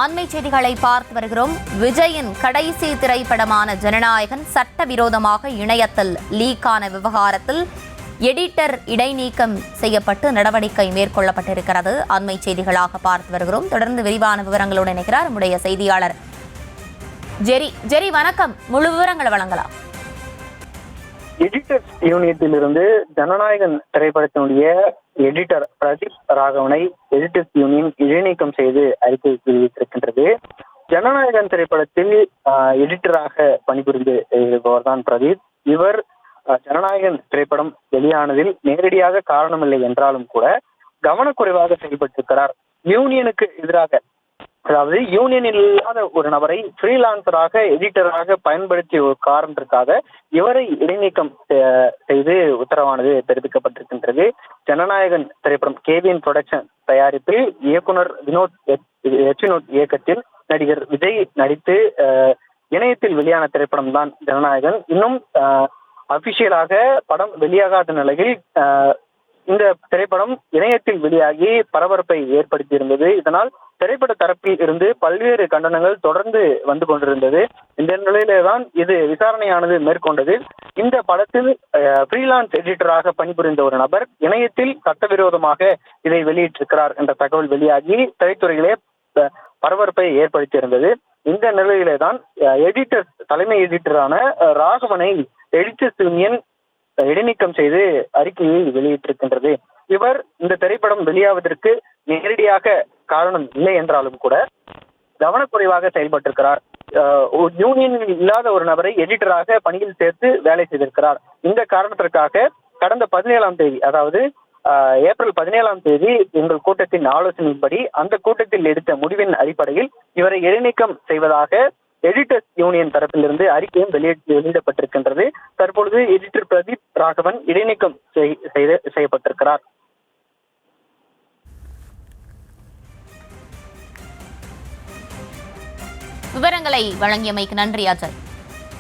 அண்மை செய்திகளை பார்த்து வருகிறோம். விஜயின் கடைசி திரைப்படமான ஜனநாயகன் சட்டவிரோதமாக இணையத்தில் லீக்கான விவகாரத்தில் எடிட்டர் இடைநீக்கம் செய்யப்பட்டு நடவடிக்கை மேற்கொள்ளப்பட்டிருக்கிறது. அண்மை செய்திகளாக பார்த்து வருகிறோம். தொடர்ந்து விரிவான விவரங்களோடு இணைக்கிறார் நம்முடைய செய்தியாளர் ஜெரி. வணக்கம், முழு விவரங்களை வழங்கலாம். எடிட்டர்ஸ் யூனியத்திலிருந்து ஜனநாயகன் திரைப்படத்தினுடைய எடிட்டர் பிரதீப் ராகவனை எடிட்டர்ஸ் யூனியன் இடைநீக்கம் செய்து அறிக்கை வெளியிட்டிருக்கின்றது. ஜனநாயகன் திரைப்படத்தில் எடிட்டராக பணிபுரிந்து இருப்பவர்தான் பிரதீப். இவர் ஜனநாயகன் திரைப்படம் வெளியானதில் நேரடியாக காரணமில்லை என்றாலும் கூட கவனக்குறைவாக செயல்பட்டிருக்கிறார். யூனியனுக்கு எதிராக, அதாவது யூனியனில் இல்லாத ஒரு நபரை ஃப்ரீலான்சராக எடிட்டராக பயன்படுத்திய ஒரு காரணத்திற்காக இவரை இடைநீக்கம் செய்து உத்தரவானது தெரிவிக்கப்பட்டிருக்கின்றது. ஜனநாயகன் திரைப்படம் கேவிஎன் புரொடக்ஷன் தயாரிப்பில் இயக்குனர் வினோத் இயக்கத்தில் நடிகர் விஜய் நடித்து இணையத்தில் வெளியான திரைப்படம் தான் ஜனநாயகன். இன்னும் அபிஷியலாக படம் வெளியாகாத நிலையில் இந்த திரைப்படம் இணையத்தில் வெளியாகி பரபரப்பை ஏற்படுத்தியிருந்தது. இதனால் திரைப்பட தரப்பில் இருந்து பல்வேறு கண்டனங்கள் தொடர்ந்து வந்து கொண்டிருந்தது. இந்த நிலையில்தான் இது விசாரணையானது மேற்கொண்டது. இந்த படத்தில் ஃப்ரீலான்ஸ் எடிட்டராக பணிபுரிந்த ஒரு நபர் இணையத்தில் சட்டவிரோதமாக இதை வெளியிட்டிருக்கிறார் என்ற தகவல் வெளியாகி திரைத்துறையிலே பரபரப்பை ஏற்படுத்தியிருந்தது. இந்த நிலையிலே தான் தலைமை எடிட்டரான ராகவனை எடிட்டர்ஸ் யூனியன் இடைநீக்கம் செய்து அறிக்கையை வெளியிட்டிருக்கின்றது. இவர் இந்த திரைப்படம் வெளியாவதற்கு நேரடியாக காரணம் இல்லை என்றாலும் கூட கவனக்குறைவாக செயல்பட்டிருக்கிறார். யூனியனில் இல்லாத ஒரு நபரை எடிட்டராக பணியில் சேர்த்து வேலை செய்திருக்கிறார். இந்த காரணத்திற்காக கடந்த 17ஆம் தேதி, அதாவது ஏப்ரல் 17ஆம் தேதி எங்கள் கூட்டத்தின் ஆலோசனையின்படி அந்த கூட்டத்தில் எடுத்த முடிவின் அடிப்படையில் இவரை இடைநீக்கம் செய்வதாக எடிட்டர்ஸ் யூனியன் தரப்பிலிருந்து அறிக்கையும் வெளியிடப்பட்டிருக்கின்றது. தற்பொழுது எடிட்டர் பிரதீப் ராகவன் இடைநீக்கம் செய்யப்பட்டிருக்கிறார். விவரங்களை வழங்கியமைக்கு நன்றி அஜய்.